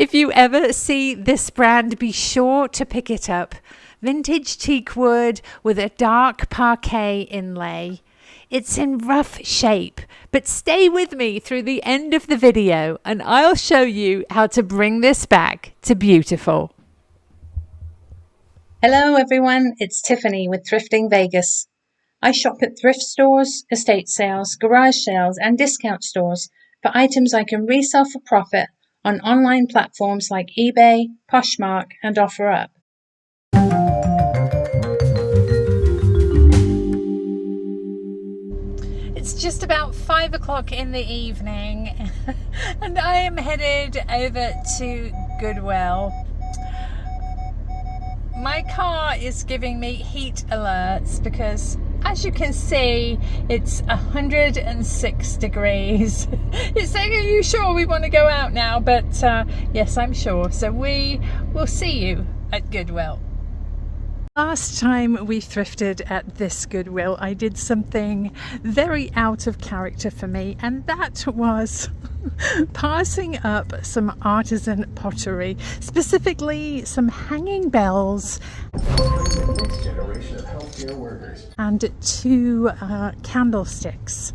If you ever see this brand, be sure to pick it up. Vintage teak wood with a dark parquet inlay. It's in rough shape, but stay with me through the end of the video and I'll show you how to bring this back to beautiful. Hello everyone, it's Tiffany with Thrifting Vegas. I shop at thrift stores, estate sales, garage sales and discount stores for items I can resell for profit on online platforms like eBay, Poshmark and OfferUp. It's just about 5 o'clock in the evening and I am headed over to Goodwill. My car is giving me heat alerts because, as you can see, it's 106 degrees. It's saying, are you sure we want to go out now? But yes, I'm sure. So we will see you at Goodwill. Last time we thrifted at this Goodwill, I did something very out of character for me, and that was passing up some artisan pottery, specifically some hanging bells and 2 candlesticks.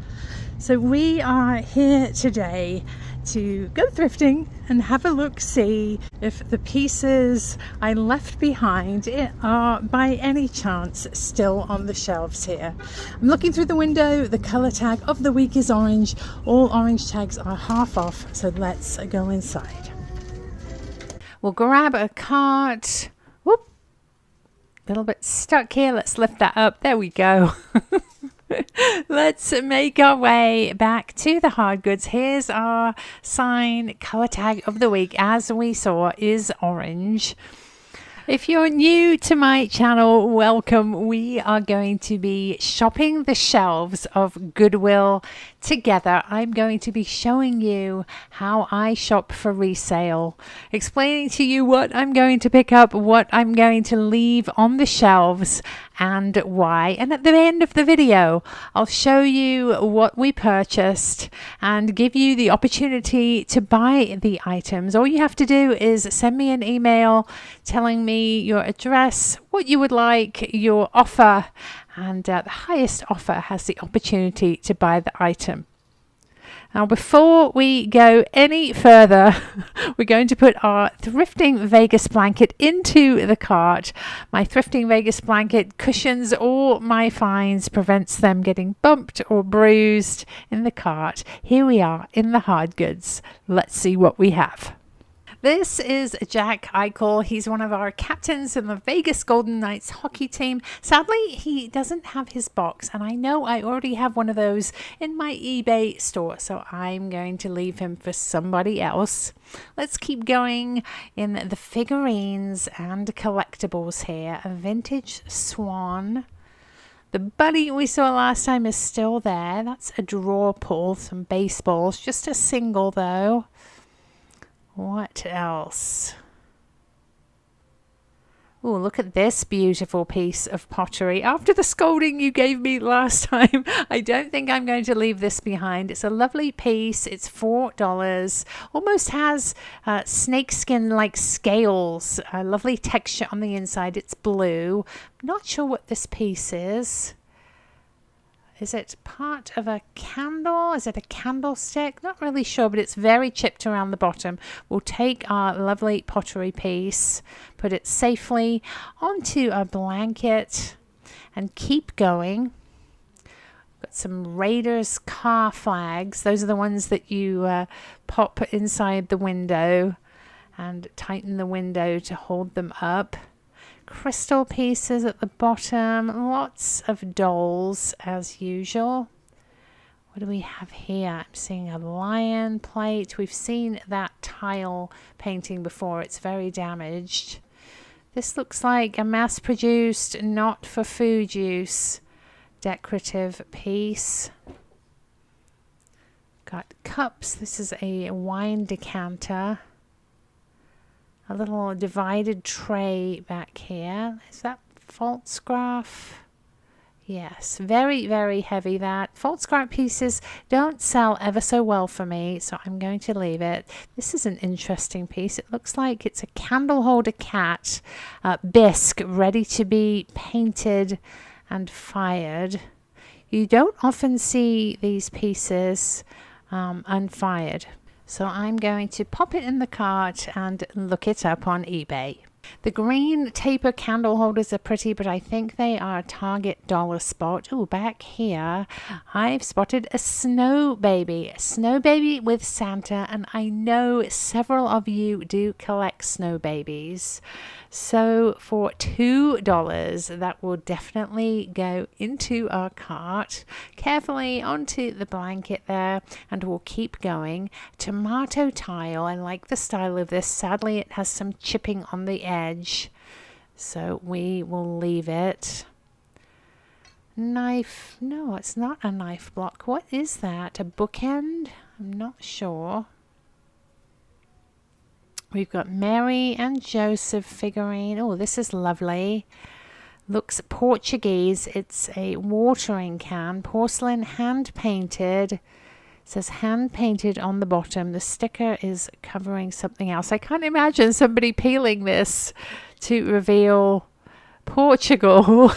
So we are here today to go thrifting and have a look, see if the pieces I left behind are by any chance still on the shelves here. I'm looking through the window. The color tag of the week is orange. All orange tags are half off, so let's go inside. We'll grab a cart. Whoop, a little bit stuck here. Let's lift that up. There we go. Let's make our way back to the hard goods. Here's our sign. Color tag of the week, as we saw, is orange. If you're new to my channel, welcome. We are going to be shopping the shelves of Goodwill together. I'm going to be showing you how I shop for resale, explaining to you what I'm going to pick up, what I'm going to leave on the shelves, and why. And at the end of the video, I'll show you what we purchased and give you the opportunity to buy the items. All you have to do is send me an email telling me your address, what you would like, your offer, and the highest offer has the opportunity to buy the item. Now, before we go any further, we're going to put our Thrifting Vegas blanket into the cart. My Thrifting Vegas blanket cushions all my finds, prevents them getting bumped or bruised in the cart. Here we are in the hard goods. Let's see what we have. This is Jack Eichel. He's one of our captains in the Vegas Golden Knights hockey team. Sadly, he doesn't have his box, and I know I already have one of those in my eBay store, so I'm going to leave him for somebody else. Let's keep going in the figurines and collectibles here. A vintage swan. The buddy we saw last time is still there. That's a draw pull, some baseballs. Just a single, though. What else? Oh, look at this beautiful piece of pottery. After the scolding you gave me last time, I don't think I'm going to leave this behind. It's a lovely piece. It's $4. Almost has snakeskin-like scales. A lovely texture on the inside. It's blue. I'm not sure what this piece is. Is it part of a candle? Is it a candlestick? Not really sure, but it's very chipped around the bottom. We'll take our lovely pottery piece, put it safely onto a blanket, and keep going. Got some Raiders car flags. Those are the ones that you pop inside the window and tighten the window to hold them up. Crystal pieces at the bottom, lots of dolls as usual. What do we have here? I'm seeing a lion plate. We've seen that tile painting before. It's very damaged. This looks like a mass-produced, not for food use, decorative piece. Got cups. This is a wine decanter. A little divided tray back here. Is that Falstaff? Yes, very, very heavy that. False scrap pieces don't sell ever so well for me, so I'm going to leave it. This is an interesting piece. It looks like it's a candle holder cat bisque ready to be painted and fired. You don't often see these pieces unfired. So I'm going to pop it in the cart and look it up on eBay. The green taper candle holders are pretty, but I think they are a Target dollar spot. Oh, back here, I've spotted a snow baby. A snow baby with Santa, and I know several of you do collect snow babies. So for $2, that will definitely go into our cart. Carefully onto the blanket there, and we'll keep going. Tomato tile. I like the style of this. Sadly, it has some chipping on the edge, so we will leave it. Knife. No, it's not a knife block. What is that? A bookend? I'm not sure. We've got Mary and Joseph figurine. Oh, this is lovely. Looks Portuguese. It's a watering can. Porcelain, hand painted. It says hand painted on the bottom. The sticker is covering something else. I can't imagine somebody peeling this to reveal Portugal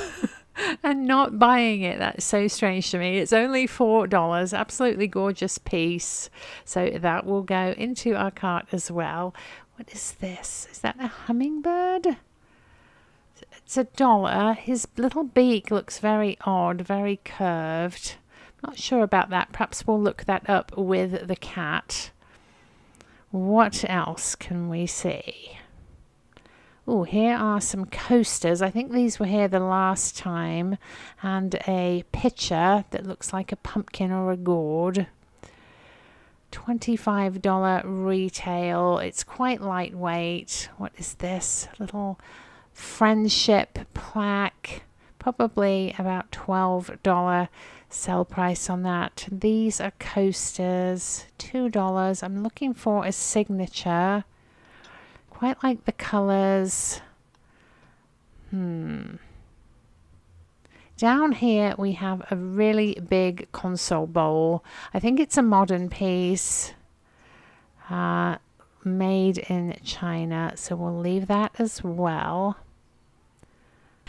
and not buying it. That's so strange to me. It's only $4. Absolutely gorgeous piece. So that will go into our cart as well. What is this? Is that a hummingbird? It's $1. His little beak looks very odd, very curved. Not sure about that. Perhaps we'll look that up with the cat. What else can we see? Oh, here are some coasters. I think these were here the last time. And a pitcher that looks like a pumpkin or a gourd. $25 retail. It's quite lightweight. What is this? Little friendship plaque. Probably about $12 sell price on that. These are coasters. $2. I'm looking for a signature. Quite like the colors. Down here we have a really big console bowl. I think it's a modern piece. Made in China. So we'll leave that as well.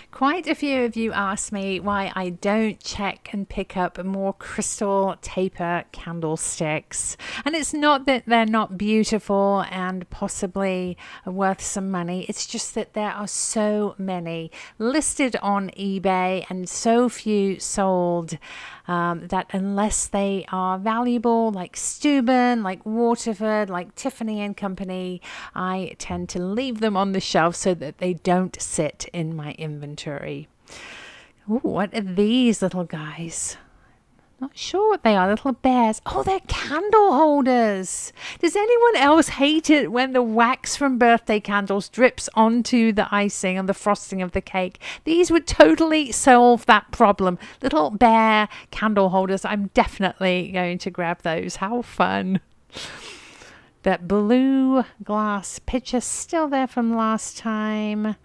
Quite a few of you asked me why I don't check and pick up more crystal taper candlesticks. And it's not that they're not beautiful and possibly worth some money. It's just that there are so many listed on eBay and so few sold that unless they are valuable, like Steuben, like Waterford, like Tiffany and Company, I tend to leave them on the shelf so that they don't sit in my inventory. Ooh, what are these little guys? Not sure what they are. Little bears. Oh, they're candle holders. Does anyone else hate it when the wax from birthday candles drips onto the icing and the frosting of the cake? These would totally solve that problem. Little bear candle holders. I'm definitely going to grab those. How fun. That blue glass pitcher still there from last time.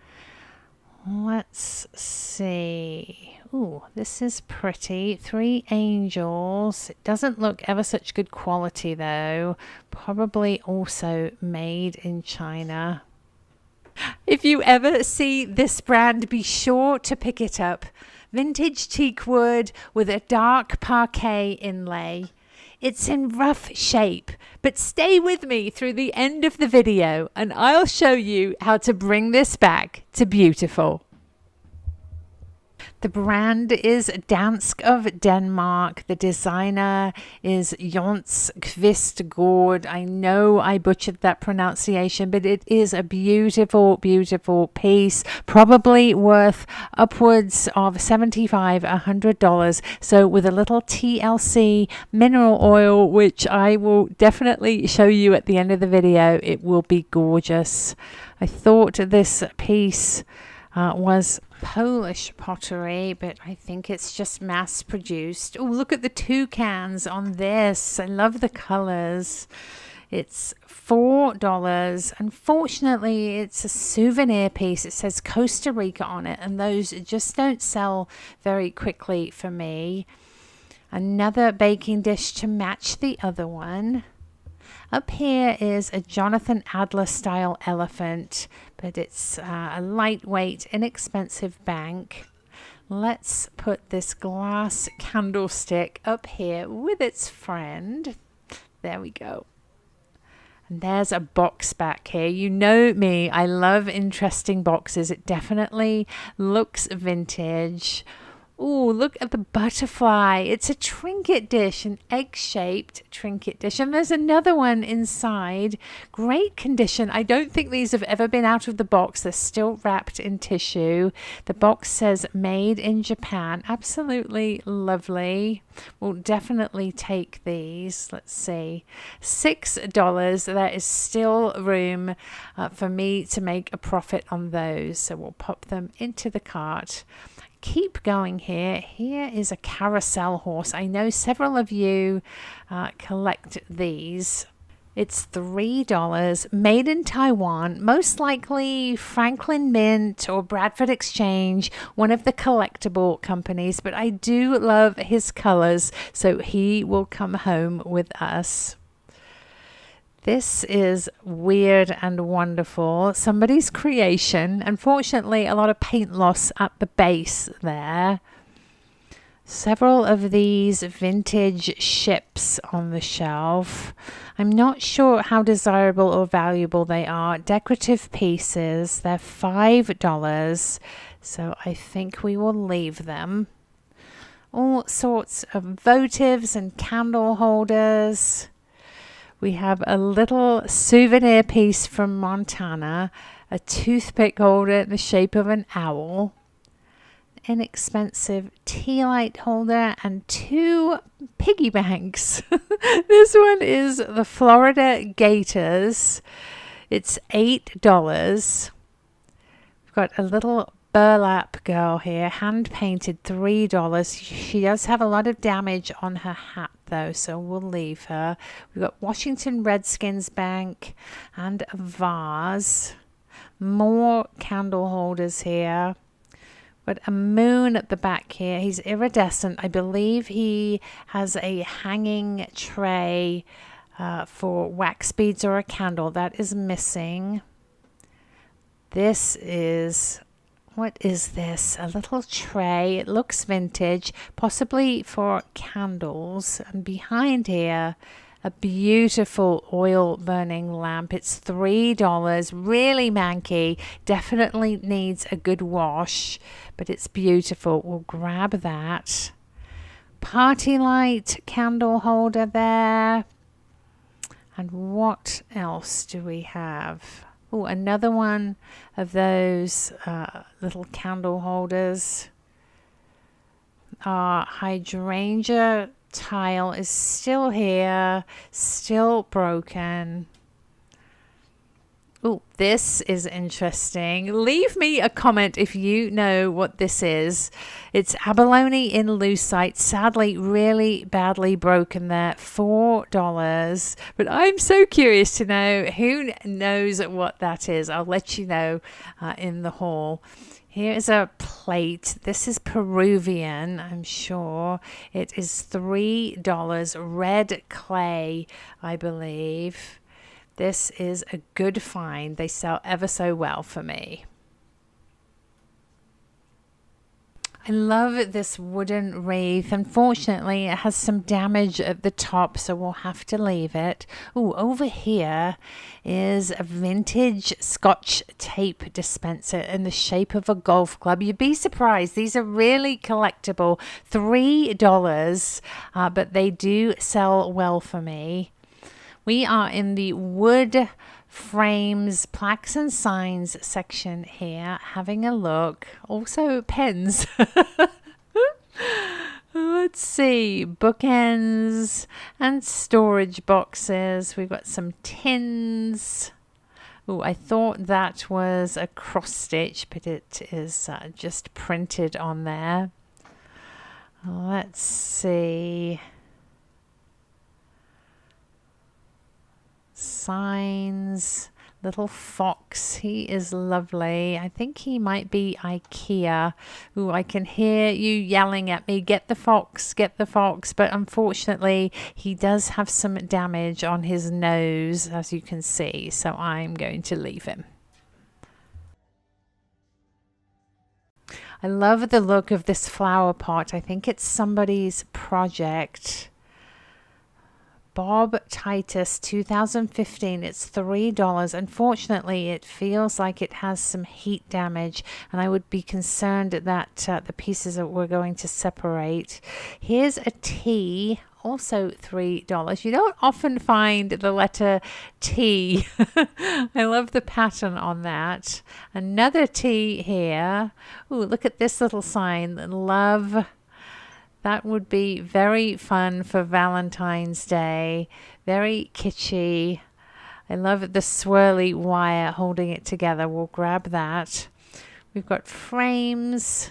Let's see. Ooh, this is pretty. 3 angels. It doesn't look ever such good quality though. Probably also made in China. If you ever see this brand, be sure to pick it up. Vintage teak wood with a dark parquet inlay. It's in rough shape, but stay with me through the end of the video and I'll show you how to bring this back to beautiful. The brand is Dansk of Denmark. The designer is Jons Kvistgaard. I know I butchered that pronunciation, but it is a beautiful, beautiful piece. Probably worth upwards of $75, $100. So with a little TLC mineral oil, which I will definitely show you at the end of the video, it will be gorgeous. I thought this piece was Polish pottery, but I think it's just mass produced. Oh, look at the toucans on this. I love the colors. It's $4. Unfortunately, it's a souvenir piece. It says Costa Rica on it, and those just don't sell very quickly for me. Another baking dish to match the other one. Up here is a Jonathan Adler style elephant, but it's a lightweight, inexpensive bank. Let's put this glass candlestick up here with its friend. There we go. And there's a box back here. You know me, I love interesting boxes. It definitely looks vintage. Oh, look at the butterfly. It's a trinket dish, an egg-shaped trinket dish. And there's another one inside. Great condition. I don't think these have ever been out of the box. They're still wrapped in tissue. The box says made in Japan. Absolutely lovely. We'll definitely take these. Let's see. $6. There is still room for me to make a profit on those. So we'll pop them into the cart. Keep going here. Here is a carousel horse. I know several of you collect these. It's $3, made in Taiwan, most likely Franklin Mint or Bradford Exchange, one of the collectible companies, but I do love his colors, so he will come home with us. This is weird and wonderful. Somebody's creation. Unfortunately, a lot of paint loss at the base there. Several of these vintage ships on the shelf. I'm not sure how desirable or valuable they are. Decorative pieces. They're $5. So I think we will leave them. All sorts of votives and candle holders. We have a little souvenir piece from Montana, a toothpick holder in the shape of an owl, inexpensive tea light holder, and 2 piggy banks. This one is the Florida Gators. It's $8. We've got a little burlap girl here, hand painted, $3. She does have a lot of damage on her hat though, so we'll leave her. We've got Washington Redskins bank and a vase. More candle holders here. But a moon at the back here. He's iridescent. I believe he has a hanging tray for wax beads or a candle. That is missing. This is... What is this? A little tray. It looks vintage, possibly for candles. And behind here, a beautiful oil burning lamp. It's $3. Really manky. Definitely needs a good wash, but it's beautiful. We'll grab that. Party light candle holder there. And what else do we have? Oh, another one of those little candle holders. Our hydrangea tile is still here, still broken. Oh, this is interesting. Leave me a comment if you know what this is. It's abalone in lucite. Sadly, really badly broken there. $4. But I'm so curious to know who knows what that is. I'll let you know in the haul. Here's a plate. This is Peruvian, I'm sure. It is $3. Red clay, I believe. This is a good find. They sell ever so well for me. I love this wooden wreath. Unfortunately, it has some damage at the top, so we'll have to leave it. Oh, over here is a vintage Scotch tape dispenser in the shape of a golf club. You'd be surprised. These are really collectible. $3, but they do sell well for me. We are in the wood frames, plaques and signs section here, having a look. Also pens. Let's see, bookends and storage boxes. We've got some tins. Oh, I thought that was a cross stitch, but it is just printed on there. Let's see. signs, little fox. He is lovely. I think he might be IKEA. Ooh, I can hear you yelling at me, get the fox, get the fox. But unfortunately, he does have some damage on his nose, as you can see. So I'm going to leave him. I love the look of this flower pot. I think it's somebody's project. Bob Titus 2015. It's $3. Unfortunately, it feels like it has some heat damage, and I would be concerned that the pieces that we're going to separate. Here's a T, also $3. You don't often find the letter T. I love the pattern on that. Another T here. Ooh, look at this little sign. Love. That would be very fun for Valentine's Day. Very kitschy. I love the swirly wire holding it together. We'll grab that. We've got frames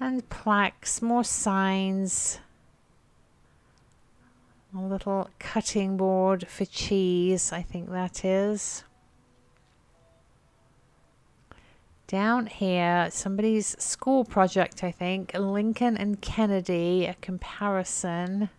and plaques, more signs. A little cutting board for cheese, I think that is. Down here, somebody's school project, I think. Lincoln and Kennedy, a comparison.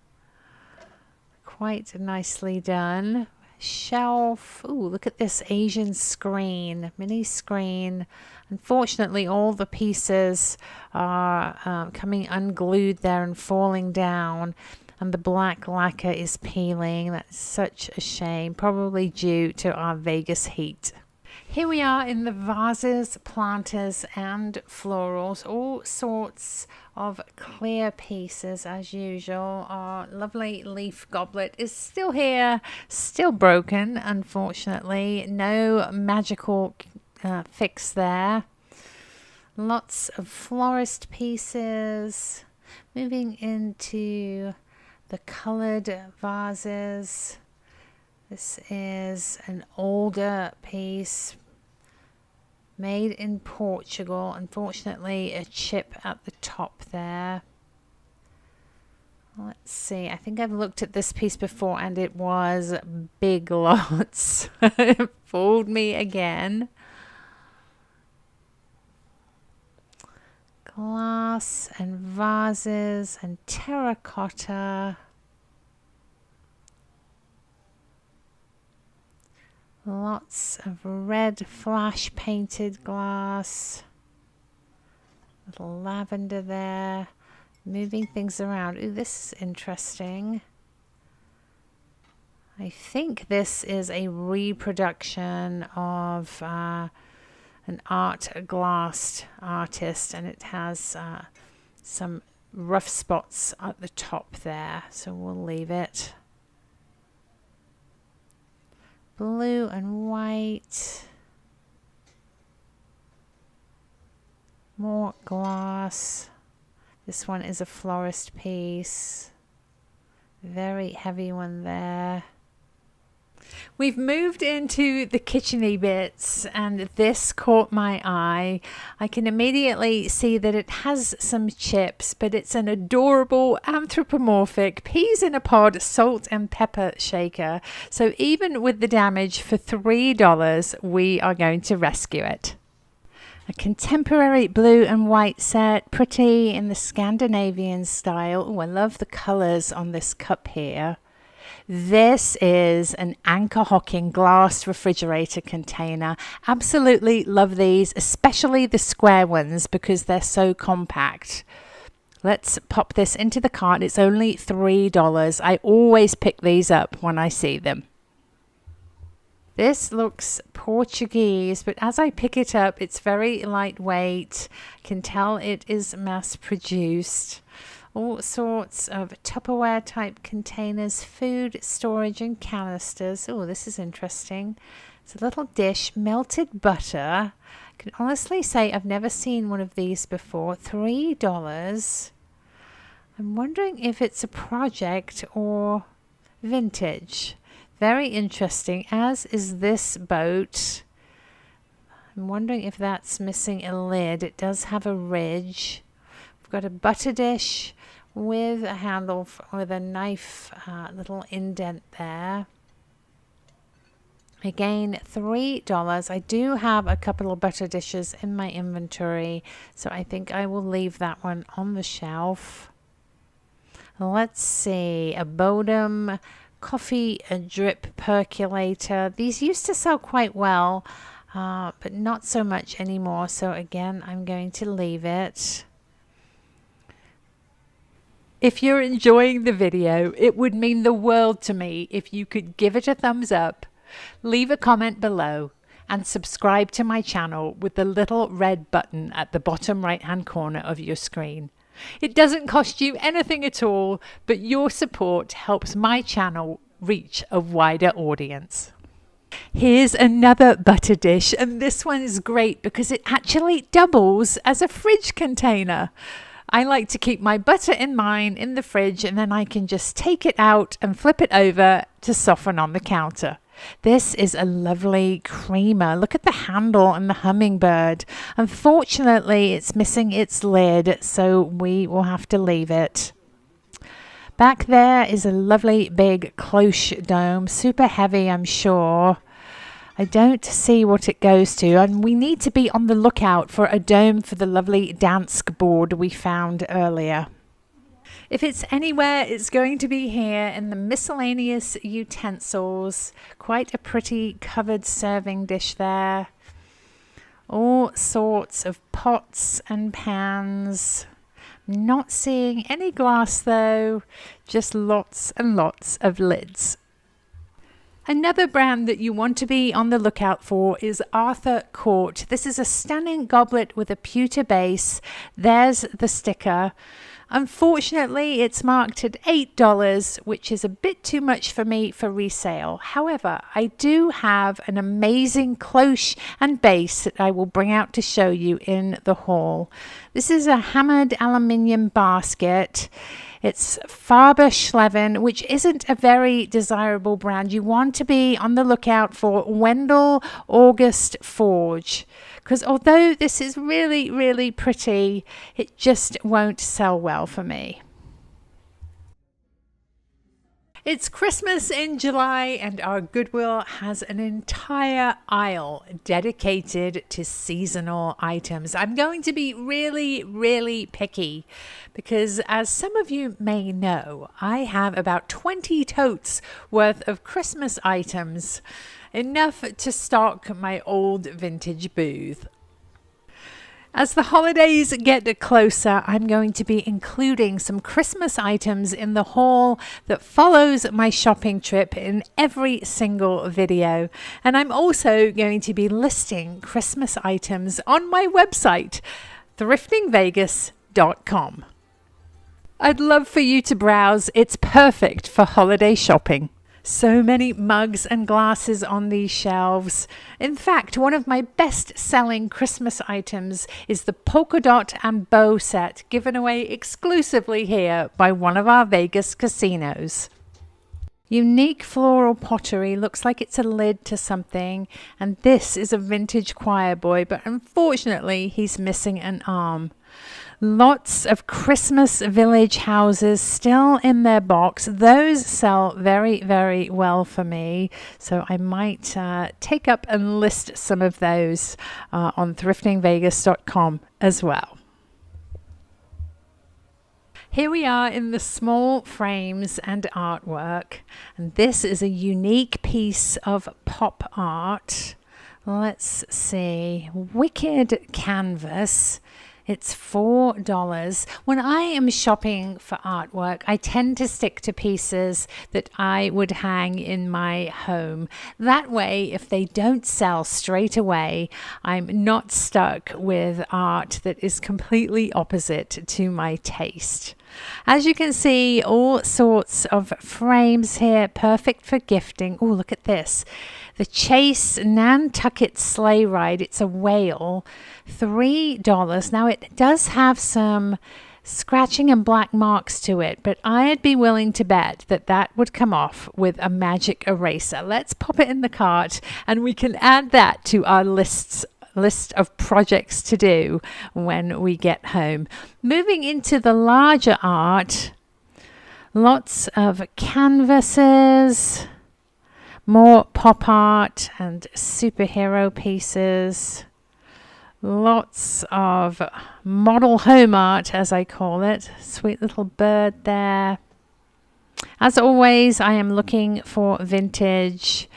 Quite nicely done. Shelf. Ooh, look at this Asian screen, mini screen. Unfortunately, all the pieces are coming unglued there and falling down. And the black lacquer is peeling. That's such a shame, probably due to our Vegas heat. Here we are in the vases, planters and florals, all sorts of clear pieces as usual. Our lovely leaf goblet is still here, still broken, unfortunately. No magical fix there. Lots of florist pieces. Moving into the colored vases. This is an older piece made in Portugal. Unfortunately, a chip at the top there. Let's see. I think I've looked at this piece before and it was Big Lots. It fooled me again. Glass and vases and terracotta. Lots of red flash painted glass. Little lavender there. Moving things around. Ooh, this is interesting. I think this is a reproduction of an art glass artist, and it has some rough spots at the top there. So we'll leave it. Blue and white. More glass. This one is a florist piece. Very heavy one there. We've moved into the kitcheny bits, and this caught my eye. I can immediately see that it has some chips, but it's an adorable anthropomorphic peas in a pod salt and pepper shaker. So even with the damage, for $3, we are going to rescue it. A contemporary blue and white set, pretty in the Scandinavian style. Oh, I love the colors on this cup here. This is an Anchor Hocking glass refrigerator container. Absolutely love these, especially the square ones because they're so compact. Let's pop this into the cart. It's only $3. I always pick these up when I see them. This looks Portuguese, but as I pick it up, it's very lightweight. I can tell it is mass produced. All sorts of Tupperware type containers, food storage and canisters. Oh, this is interesting. It's a little dish, melted butter. I can honestly say I've never seen one of these before. $3. I'm wondering if it's a project or vintage. Very interesting, as is this boat. I'm wondering if that's missing a lid. It does have a ridge. We've got a butter dish with a handle with a knife little indent there. Again, $3. I do have a couple of butter dishes in my inventory, so I think I will leave that one on the shelf. Let's see, a Bodum coffee drip percolator. These used to sell quite well, but not so much anymore, so again, I'm going to leave it. If you're enjoying the video, it would mean the world to me if you could give it a thumbs up, leave a comment below, and subscribe to my channel with the little red button at the bottom right hand corner of your screen. It doesn't cost you anything at all, but your support helps my channel reach a wider audience. Here's another butter dish, and this one is great because it actually doubles as a fridge container. I like to keep my butter in mine in the fridge, and then I can just take it out and flip it over to soften on the counter. This is a lovely creamer. Look at the handle and the hummingbird. Unfortunately, it's missing its lid, so we will have to leave it. Back there is a lovely big cloche dome, super heavy, I'm sure. I don't see what it goes to, and we need to be on the lookout for a dome for the lovely Dansk board we found earlier. If it's anywhere, it's going to be here in the miscellaneous utensils. Quite a pretty covered serving dish there. All sorts of pots and pans. Not seeing any glass though, just lots and lots of lids. Another brand that you want to be on the lookout for is Arthur Court. This is a stunning goblet with a pewter base. There's the sticker. Unfortunately, it's marked at $8, which is a bit too much for me for resale. However, I do have an amazing cloche and base that I will bring out to show you in the haul. This is a hammered aluminium basket. It's Faber Schleven, which isn't a very desirable brand. You want to be on the lookout for Wendell August Forge, because although this is really, really pretty, it just won't sell well for me. It's Christmas in July, and our Goodwill has an entire aisle dedicated to seasonal items. I'm going to be really, really picky because, as some of you may know, I have about 20 totes worth of Christmas items, enough to stock my old vintage booth. As the holidays get closer, I'm going to be including some Christmas items in the haul that follows my shopping trip in every single video. And I'm also going to be listing Christmas items on my website, thriftingvegas.com. I'd love for you to browse. It's perfect for holiday shopping. So many mugs and glasses on these shelves. In fact, one of my best-selling Christmas items is the polka dot and bow set given away exclusively here by one of our Vegas casinos. Unique floral pottery, looks like it's a lid to something, and this is a vintage choir boy, but unfortunately he's missing an arm. Lots of Christmas village houses still in their box. Those sell very, very well for me. So I might take up and list some of those on thriftingvegas.com as well. Here we are in the small frames and artwork. And this is a unique piece of pop art. Let's see. Wicked canvas. It's $4. When I am shopping for artwork, I tend to stick to pieces that I would hang in my home. That way, if they don't sell straight away, I'm not stuck with art that is completely opposite to my taste. As you can see, all sorts of frames here, perfect for gifting. Oh, look at this. The Chase Nantucket Sleigh Ride. It's a whale. $3. Now, it does have some scratching and black marks to it, but I'd be willing to bet that that would come off with a magic eraser. Let's pop it in the cart, and we can add that to our list of projects to do when we get home. Moving into the larger art, lots of canvases. More pop art and superhero pieces. Lots of model home art, as I call it. Sweet little bird there. As always, I am looking for vintage,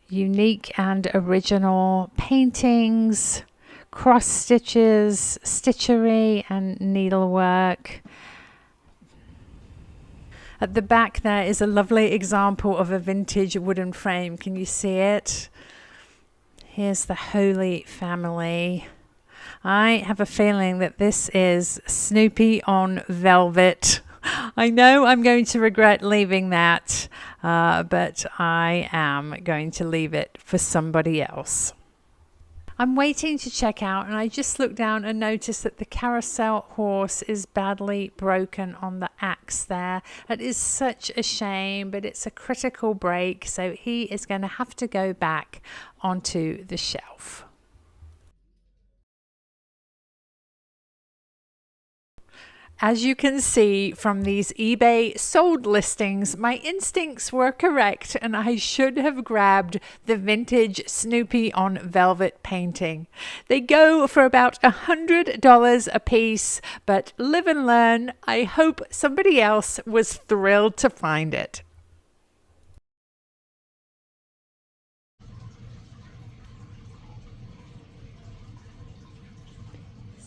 unique and original paintings, cross stitches, stitchery and needlework. At the back there is a lovely example of a vintage wooden frame. Can you see it? Here's the Holy Family. I have a feeling that this is Snoopy on velvet. I know I'm going to regret leaving that, but I am going to leave it for somebody else. I'm waiting to check out, and I just looked down and noticed that the carousel horse is badly broken on the axe there. It is such a shame, but it's a critical break, so he is going to have to go back onto the shelf. As you can see from these eBay sold listings, my instincts were correct and I should have grabbed the vintage Snoopy on velvet painting. They go for about $100 a piece, but live and learn. I hope somebody else was thrilled to find it.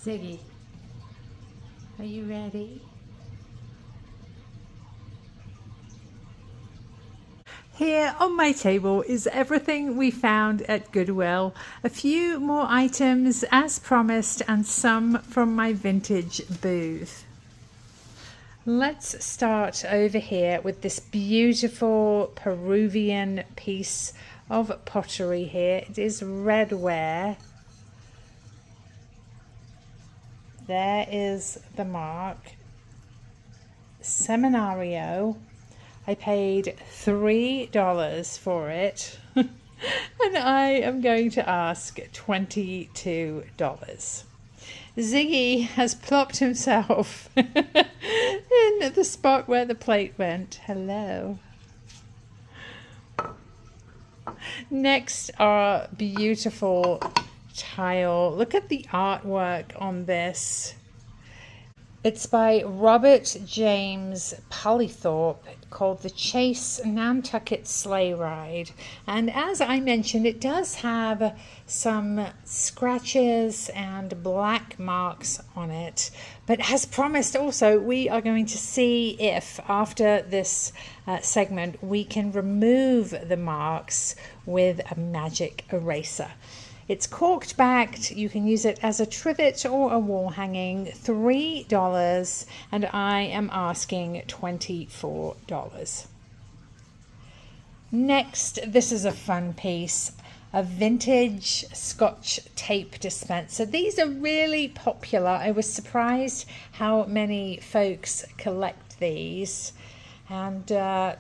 Ziggy. Are you ready? Here on my table is everything we found at Goodwill. A few more items as promised and some from my vintage booth. Let's start over here with this beautiful Peruvian piece of pottery here. It is redware. There is the mark. Seminario. I paid $3 for it. And I am going to ask $22. Ziggy has plopped himself in the spot where the plate went. Hello. Next are beautiful tile. Look at the artwork on this. It's by Robert James Pollythorpe, called The Chase Nantucket Sleigh Ride. And as I mentioned, it does have some scratches and black marks on it. But as promised also, we are going to see if after this segment we can remove the marks with a magic eraser. It's corked backed. You can use it as a trivet or a wall hanging. $3, and I am asking $24. Next, this is a fun piece, a vintage Scotch tape dispenser. These are really popular. I was surprised how many folks collect these. And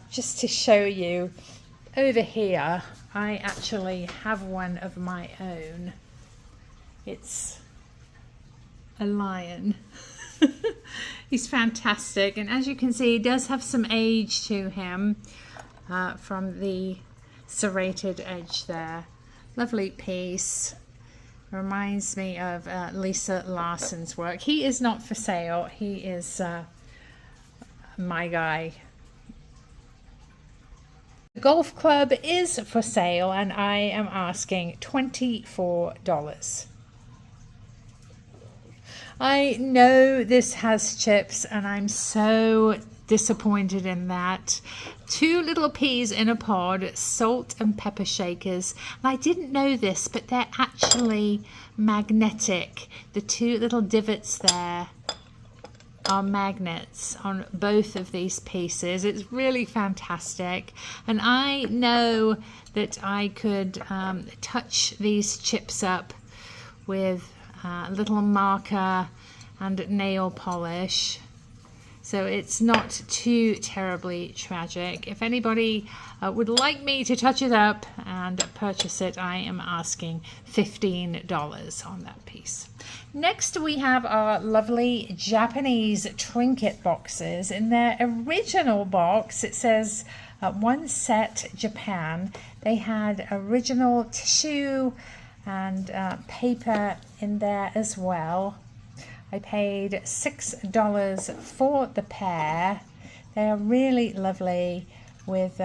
just to show you, over here, I actually have one of my own. It's a lion. He's fantastic, and as you can see, he does have some age to him from the serrated edge there. Lovely piece. Reminds me of Lisa Larson's work. He is not for sale. He is my guy. The golf club is for sale, and I am asking $24. I know this has chips, and I'm so disappointed in that. 2 little peas in a pod, salt and pepper shakers. And I didn't know this, but they're actually magnetic. The 2 little divots there are magnets on both of these pieces. It's really fantastic, and I know that I could touch these chips up with a little marker and nail polish, so it's not too terribly tragic. If anybody would like me to touch it up and purchase it, I am asking $15 on that piece. Next, we have our lovely Japanese trinket boxes. In their original box, it says One set Japan. They had original tissue and paper in there as well. I paid $6 for the pair. They are really lovely with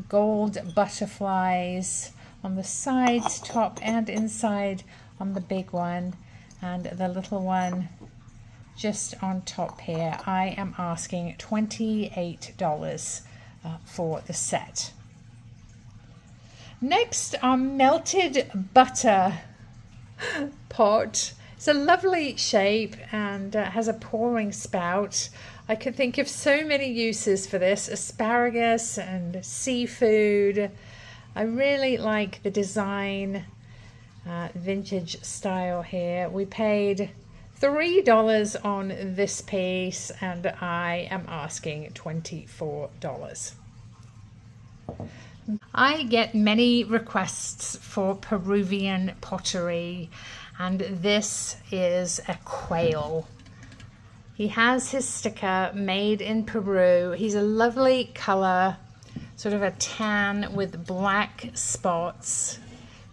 gold butterflies on the sides, top and inside on the big one, and the little one just on top here. I am asking $28 for the set. Next, our melted butter pot. It's a lovely shape and has a pouring spout. I could think of so many uses for this: asparagus and seafood. I really like the design, vintage style here. We paid $3 on this piece and I am asking $24. I get many requests for Peruvian pottery, and this is a quail. He has his sticker made in Peru. He's a lovely color, sort of a tan with black spots.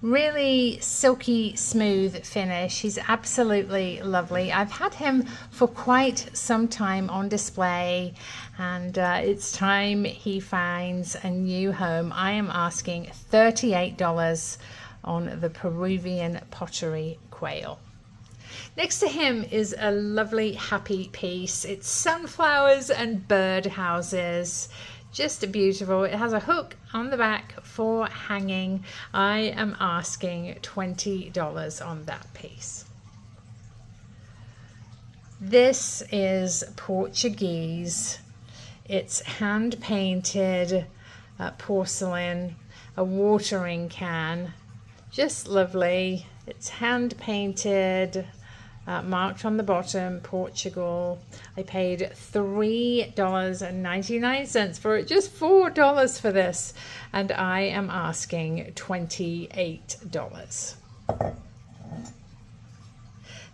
Really silky smooth finish. He's absolutely lovely. I've had him for quite some time on display, and it's time he finds a new home. I am asking $38 on the Peruvian pottery quail. Next to him is a lovely happy piece. It's sunflowers and bird houses. Just beautiful. It has a hook on the back for hanging. I am asking $20 on that piece. This is Portuguese. It's hand painted porcelain, a watering can. Just lovely. It's hand painted, marked on the bottom, Portugal. I paid $3.99 for it, just $4 for this, and I am asking $28.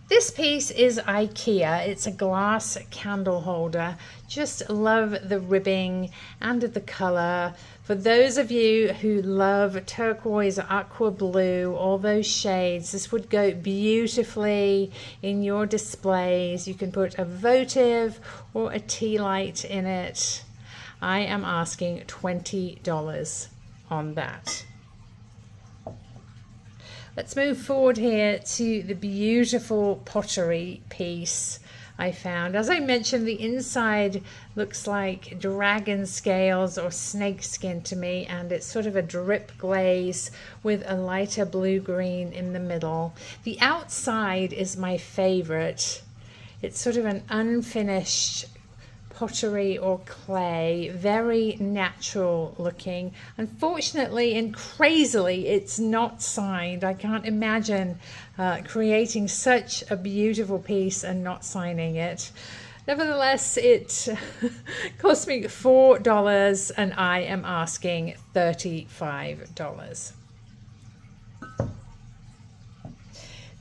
This piece is IKEA. It's a glass candle holder. Just love the ribbing and the color. For those of you who love turquoise or aqua blue, all those shades, this would go beautifully in your displays. You can put a votive or a tea light in it. I am asking $20 on that. Let's move forward here to the beautiful pottery piece I found. As I mentioned, the inside looks like dragon scales or snake skin to me, and it's sort of a drip glaze with a lighter blue-green in the middle. The outside is my favorite. It's sort of an unfinished pottery or clay, very natural looking. Unfortunately and crazily, it's not signed. I can't imagine creating such a beautiful piece and not signing it. Nevertheless, it cost me $4 and I am asking $35.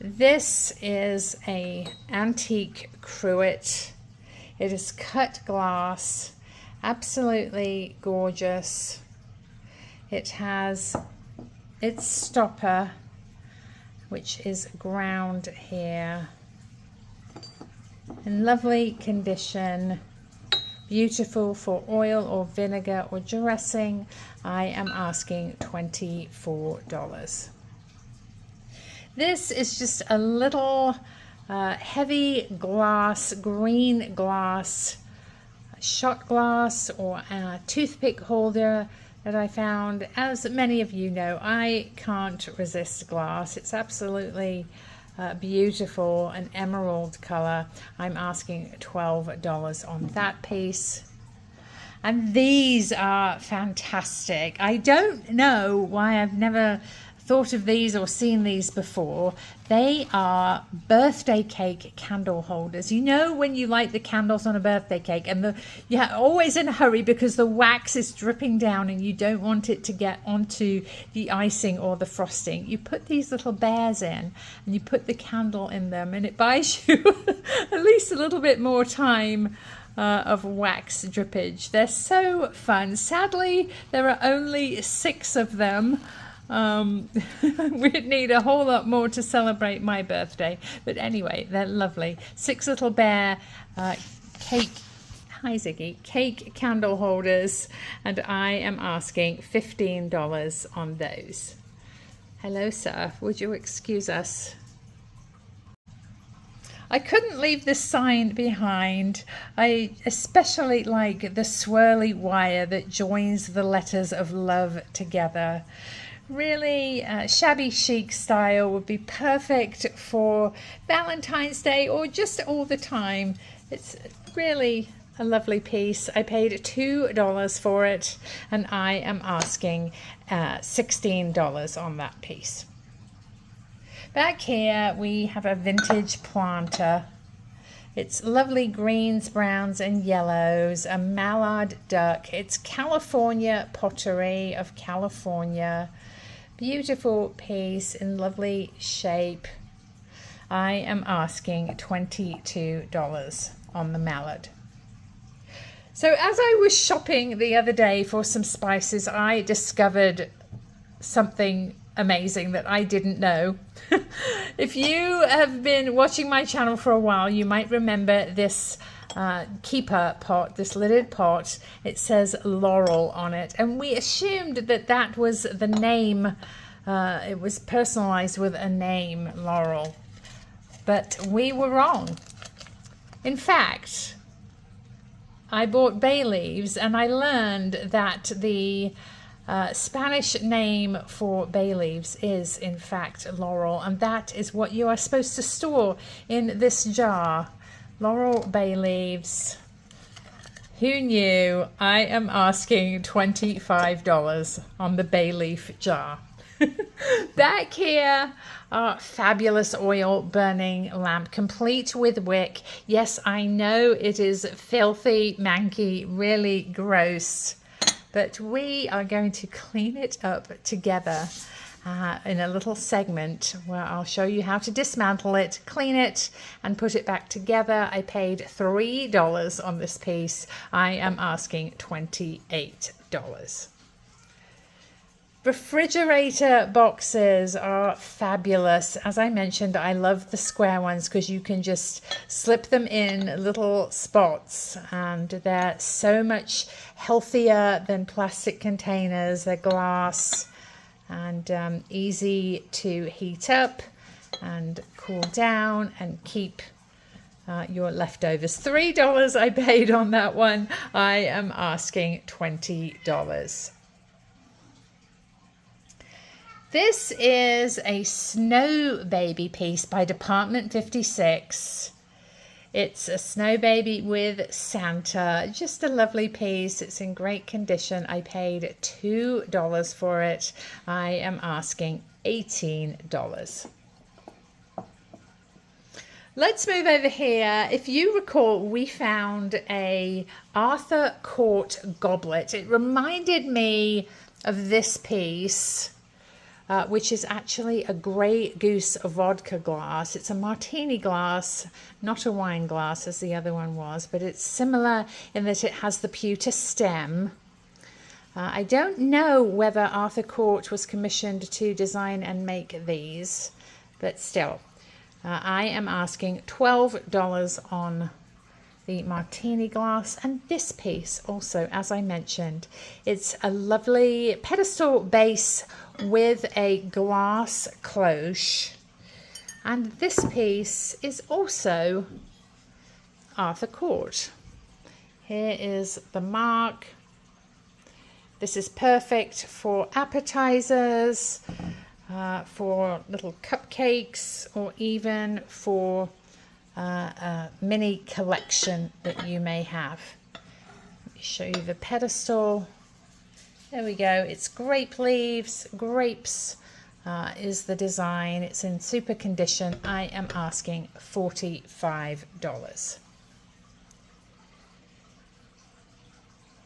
This is an antique cruet. It is cut glass, absolutely gorgeous. It has its stopper, which is ground here, in lovely condition, beautiful for oil or vinegar or dressing. I am asking $24. This is just a little heavy glass, green glass, shot glass or a toothpick holder that I found. As many of you know, I can't resist glass. It's absolutely beautiful, an emerald color. I'm asking $12 on that piece. And these are fantastic. I don't know why I've never thought of these or seen these before. They are birthday cake candle holders. You know when you light the candles on a birthday cake and you're always in a hurry because the wax is dripping down and you don't want it to get onto the icing or the frosting. You put these little bears in and you put the candle in them, and it buys you at least a little bit more time of wax drippage. They're so fun. Sadly, there are only 6 of them. We'd need a whole lot more to celebrate my birthday. But anyway, they're lovely. 6 little bear cake. Hi Ziggy, cake candle holders, and I am asking $15 on those. Hello sir, would you excuse us? I couldn't leave this sign behind. I especially like the swirly wire that joins the letters of love together. Really shabby chic style would be perfect for Valentine's Day or just all the time. It's really a lovely piece. I paid $2 for it, and I am asking $16 on that piece. Back here we have a vintage planter. It's lovely greens, browns and yellows, a mallard duck. It's California pottery of California. Beautiful piece in lovely shape. I am asking $22 on the mallard. So as I was shopping the other day for some spices, I discovered something amazing that I didn't know. If you have been watching my channel for a while, you might remember this keeper pot, this lidded pot. It says Laurel on it, and we assumed that that was the name. It was personalized with a name, Laurel, but we were wrong. In fact, I bought bay leaves, and I learned that the Spanish name for bay leaves is in fact laurel, and that is what you are supposed to store in this jar. Laurel bay leaves. Who knew? I am asking $25 on the bay leaf jar. Back here, fabulous oil burning lamp, complete with wick. Yes, I know it is filthy, manky, really gross, but we are going to clean it up together in a little segment where I'll show you how to dismantle it, clean it, and put it back together. I paid $3 on this piece. I am asking $28. Refrigerator boxes are fabulous. As I mentioned, I love the square ones because you can just slip them in little spots, and they're so much healthier than plastic containers. They're glass and easy to heat up and cool down and keep your leftovers. $3 I paid on that one. I am asking $20. This is a Snow Baby piece by Department 56. It's a Snow Baby with Santa. Just a lovely piece. It's in great condition. I paid $2 for it. I am asking $18. Let's move over here. If you recall, we found a Arthur Court goblet. It reminded me of this piece. Which is actually a Grey Goose vodka glass. It's a martini glass, not a wine glass as the other one was, but it's similar in that it has the pewter stem. I don't know whether Arthur Court was commissioned to design and make these, but still, I am asking $12 on the martini glass. And this piece also, as I mentioned, it's a lovely pedestal base with a glass cloche, and this piece is also Arthur Court. Here is the mark. This is perfect for appetizers, for little cupcakes, or even for a mini collection that you may have. Let me show you the pedestal. There we go. It's grape leaves. Grapes is the design. It's in super condition. I am asking $45.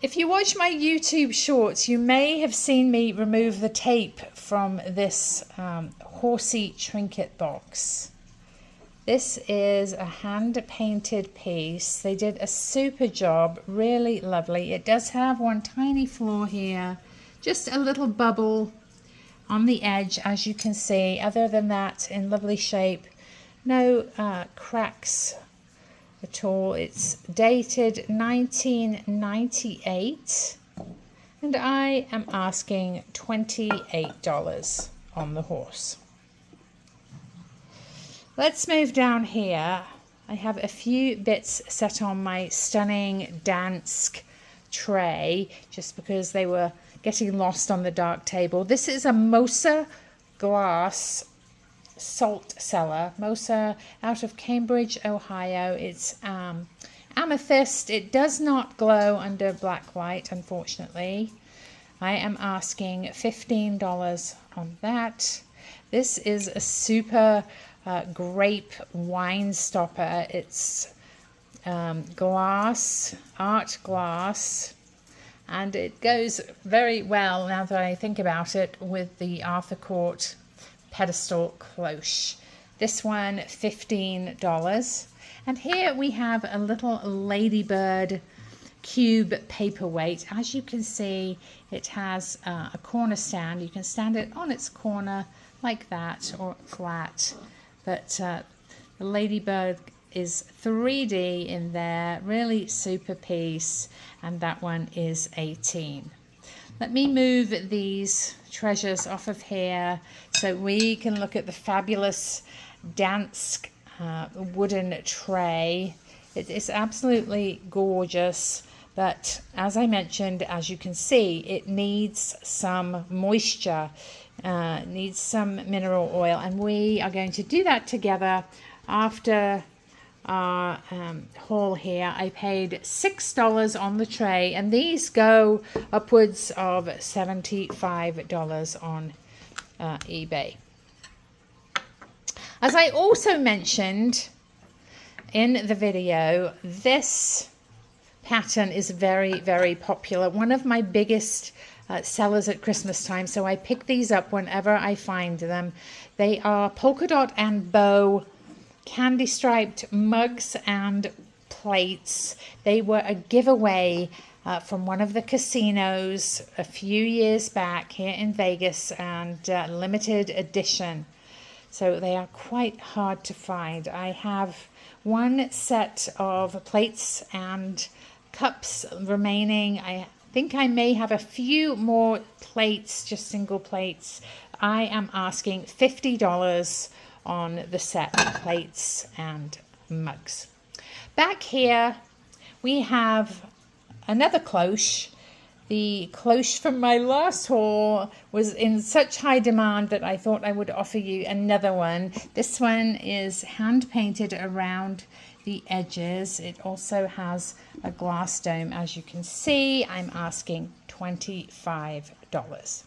If you watch my YouTube shorts, you may have seen me remove the tape from this horsey trinket box. This is a hand-painted piece. They did a super job, really lovely. It does have one tiny flaw here, just a little bubble on the edge, as you can see. Other than that, in lovely shape, no cracks at all. It's dated 1998, and I am asking $28 on the horse. Let's move down here. I have a few bits set on my stunning Dansk tray just because they were getting lost on the dark table. This is a Mosa glass salt cellar. Mosa out of Cambridge, Ohio. It's amethyst. It does not glow under black light, unfortunately. I am asking $15 on that. This is a super grape wine stopper. It's glass, art glass, and it goes very well, now that I think about it, with the Arthur Court pedestal cloche. This one, $15. And here we have a little ladybird cube paperweight. As you can see, it has a corner stand. You can stand it on its corner like that, or flat. But the ladybird is 3D in there, really super piece, and that one is $18. Let me move these treasures off of here so we can look at the fabulous Dansk wooden tray. It is absolutely gorgeous, but as I mentioned, as you can see, it needs some moisture, needs some mineral oil, and we are going to do that together after our haul here. I paid $6 on the tray, and these go upwards of $75 on eBay. As I also mentioned in the video, this pattern is very, very popular. One of my biggest sellers at Christmas time, so I pick these up whenever I find them. They are polka dot and bow candy striped mugs and plates. They were a giveaway from one of the casinos a few years back here in Vegas, and limited edition. So they are quite hard to find. I have one set of plates and cups remaining. I think I may have a few more plates, just single plates. I am asking $50 on the set of plates and mugs. Back here we have another cloche. The cloche from my last haul was in such high demand that I thought I would offer you another one. This one is hand painted around the edges. It also has a glass dome, as you can see. I'm asking $25.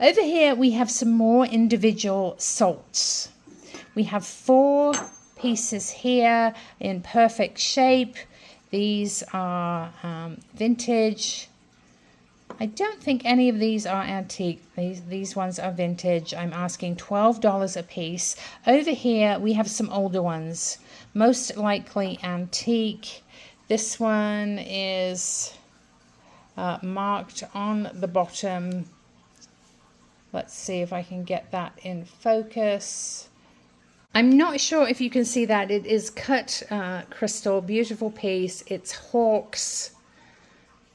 Over here we have some more individual salts. We have 4 pieces here in perfect shape. These are vintage. I don't think any of these are antique. These ones are vintage. I'm asking $12 a piece. Over here we have some older ones, most likely antique. This one is marked on the bottom. Let's see if I can get that in focus. I'm not sure if you can see that. It is cut crystal, beautiful piece. It's hawks.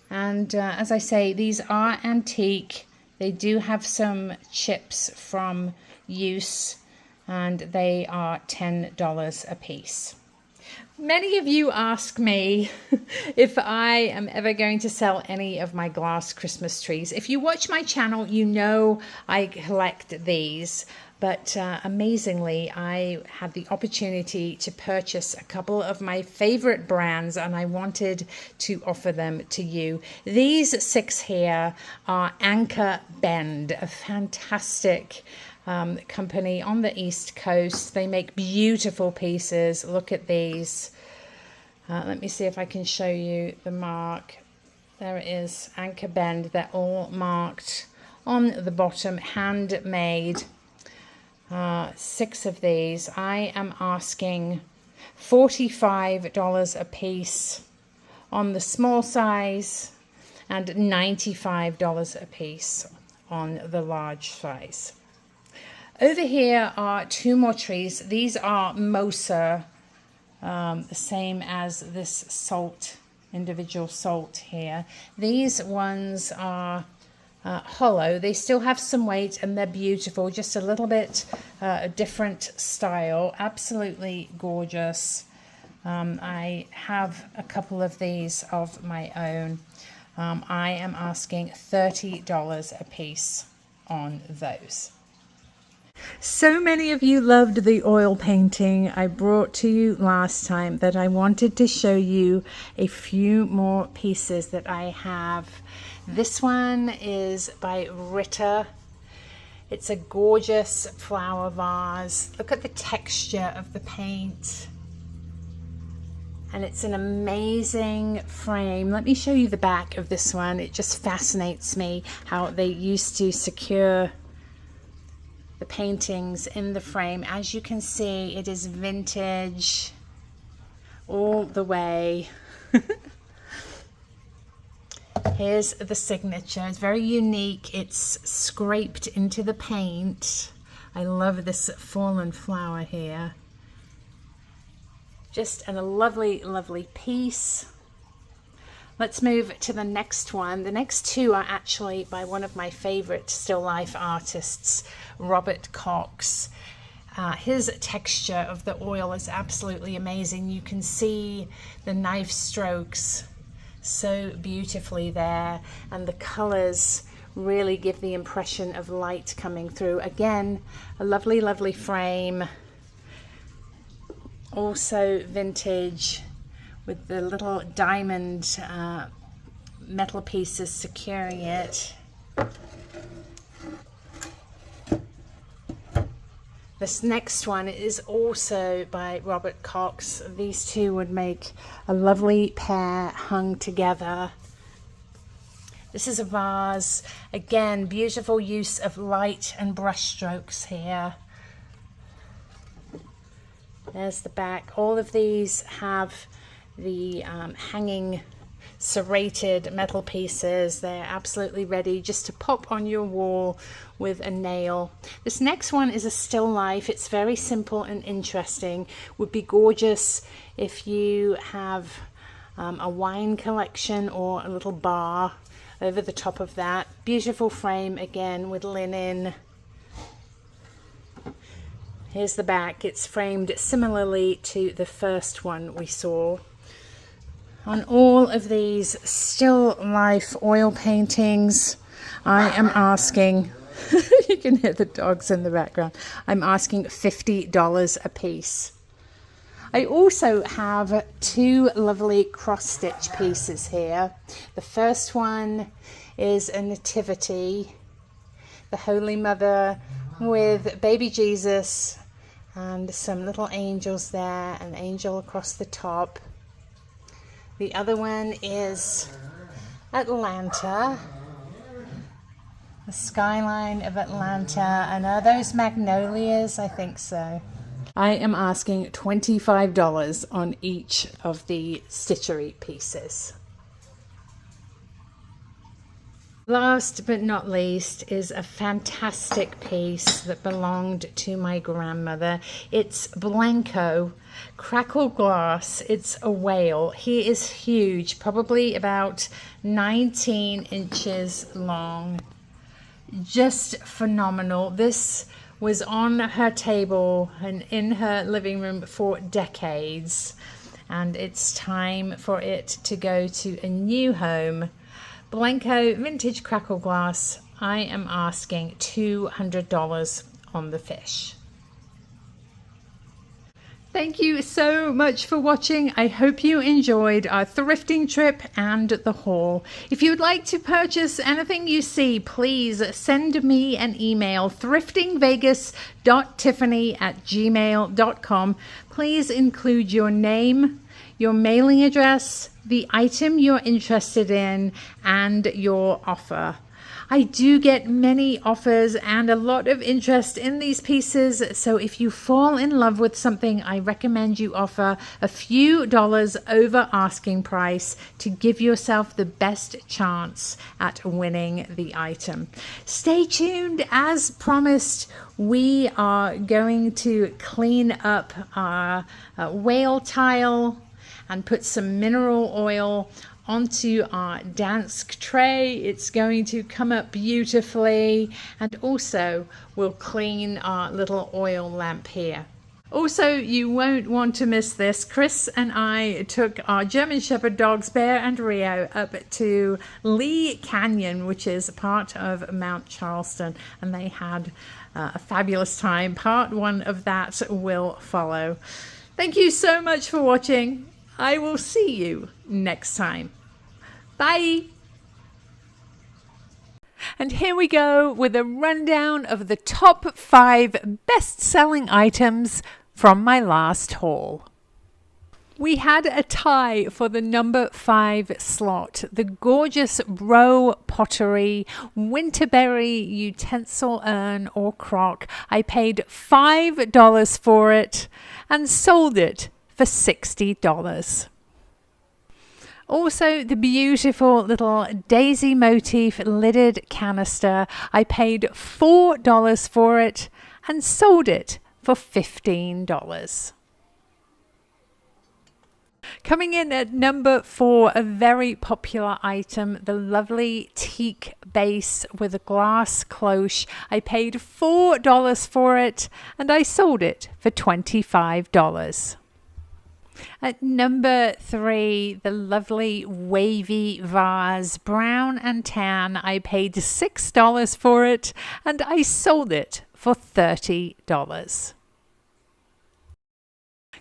And as I say, these are antique. They do have some chips from use, and they are $10 a piece. Many of you ask me if I am ever going to sell any of my glass Christmas trees. If you watch my channel, you know I collect these. But amazingly, I had the opportunity to purchase a couple of my favorite brands, and I wanted to offer them to you. These 6 here are Anchor Bend, a fantastic company on the East Coast. They make beautiful pieces. Look at these. Let me see if I can show you the mark. There it is, Anchor Bend. They're all marked on the bottom, handmade. 6 of these. I am asking $45 a piece on the small size and $95 a piece on the large size. Over here are 2 more trees. These are Mosa, the same as this salt, individual salt here. These ones are hollow. They still have some weight and they're beautiful, just a little bit a different style. Absolutely gorgeous. I have a couple of these of my own. I am asking $30 a piece on those. So many of you loved the oil painting I brought to you last time that I wanted to show you a few more pieces that I have. This one is by Ritter. It's a gorgeous flower vase. Look at the texture of the paint. And it's an amazing frame. Let me show you the back of this one. It just fascinates me how they used to secure the paintings in the frame. As you can see, it is vintage all the way. Here's the signature. It's very unique. It's scraped into the paint. I love this fallen flower here. Just a lovely, lovely piece. Let's move to the next one. The next 2 are actually by one of my favorite still life artists, Robert Cox. His texture of the oil is absolutely amazing. You can see the knife strokes so beautifully there, and the colors really give the impression of light coming through. Again, a lovely, lovely frame. Also vintage, with the little diamond metal pieces securing it. This next one is also by Robert Cox. These 2 would make a lovely pair hung together. This is a vase. Again, beautiful use of light and brush strokes here. There's the back. All of these have the hanging serrated metal pieces. They're absolutely ready just to pop on your wall with a nail. This next one is a still life. It's very simple and interesting. Would be gorgeous if you have a wine collection or a little bar over the top of that. Beautiful frame again with linen. Here's the back. It's framed similarly to the first one we saw. On all of these still life oil paintings, I am asking, you can hear the dogs in the background, I'm asking $50 a piece. I also have 2 lovely cross-stitch pieces here. The first one is a nativity, the Holy Mother with baby Jesus and some little angels there, an angel across the top. The other one is Atlanta, the skyline of Atlanta. And are those magnolias? I think so. I am asking $25 on each of the stitchery pieces. Last but not least is a fantastic piece that belonged to my grandmother. It's Blanco crackle glass. It's a whale. He is huge, probably about 19 inches long. Just phenomenal. This was on her table and in her living room for decades, and it's time for it to go to a new home. Blanco vintage crackle glass. I am asking $200 on the fish. Thank you so much for watching. I hope you enjoyed our thrifting trip and the haul. If you would like to purchase anything you see, please send me an email, thriftingvegas.tiffany@gmail.com. Please include your name, your mailing address, the item you're interested in, and your offer. I do get many offers and a lot of interest in these pieces, so if you fall in love with something, I recommend you offer a few dollars over asking price to give yourself the best chance at winning the item. Stay tuned. As promised, we are going to clean up our whale tile and put some mineral oil onto our Dansk tray. It's going to come up beautifully, and also we'll clean our little oil lamp here. Also, you won't want to miss this. Chris and I took our German Shepherd dogs, Bear and Rio, up to Lee Canyon, which is part of Mount Charleston, and they had a fabulous time. Part 1 of that will follow. Thank you so much for watching. I will see you next time. Bye. And here we go with a rundown of the top 5 best-selling items from my last haul. We had a tie for the number 5 slot, the gorgeous Rowe Pottery Winterberry utensil urn or crock. I paid $5 for it and sold it for $60. Also, the beautiful little daisy motif lidded canister. I paid $4 for it and sold it for $15. Coming in at number 4, a very popular item, the lovely teak base with a glass cloche. I paid $4 for it and I sold it for $25. At number 3, the lovely wavy vase, brown and tan. I paid $6 for it and I sold it for $30.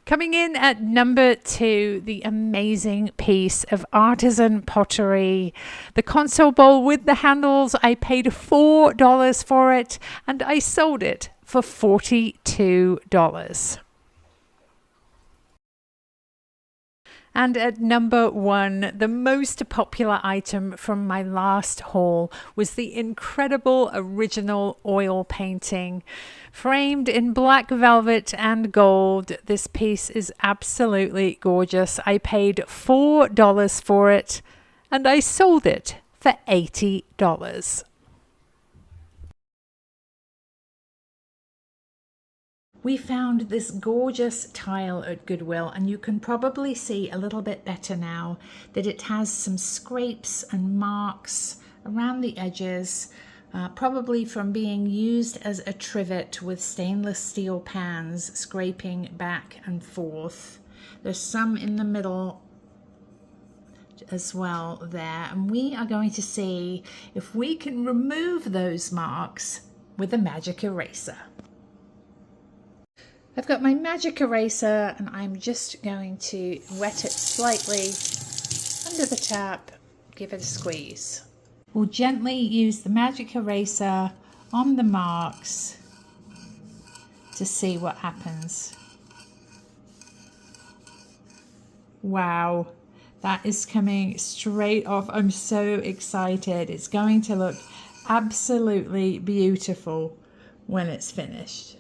Coming in at number 2, the amazing piece of artisan pottery, the console bowl with the handles. I paid $4 for it and I sold it for $42. And at number 1, the most popular item from my last haul was the incredible original oil painting. Framed in black velvet and gold, this piece is absolutely gorgeous. I paid $4 for it and I sold it for $80. We found this gorgeous tile at Goodwill, and you can probably see a little bit better now that it has some scrapes and marks around the edges, probably from being used as a trivet with stainless steel pans scraping back and forth. There's some in the middle as well there, and we are going to see if we can remove those marks with a magic eraser. I've got my magic eraser and I'm just going to wet it slightly under the tap, give it a squeeze. We'll gently use the magic eraser on the marks to see what happens. Wow, that is coming straight off. I'm so excited. It's going to look absolutely beautiful when it's finished.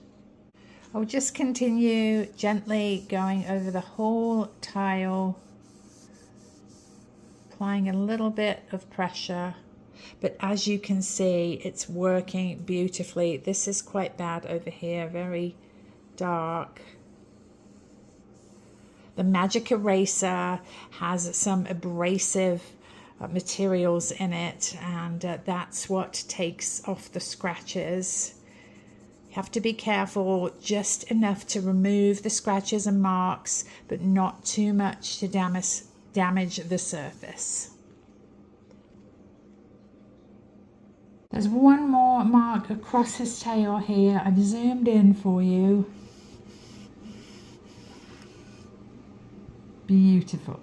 I'll just continue gently going over the whole tile, applying a little bit of pressure, but as you can see, it's working beautifully. This is quite bad over here, very dark. The magic eraser has some abrasive materials in it, and that's what takes off the scratches. You have to be careful, just enough to remove the scratches and marks, but not too much to damage the surface. There's one more mark across his tail here. I've zoomed in for you. Beautiful.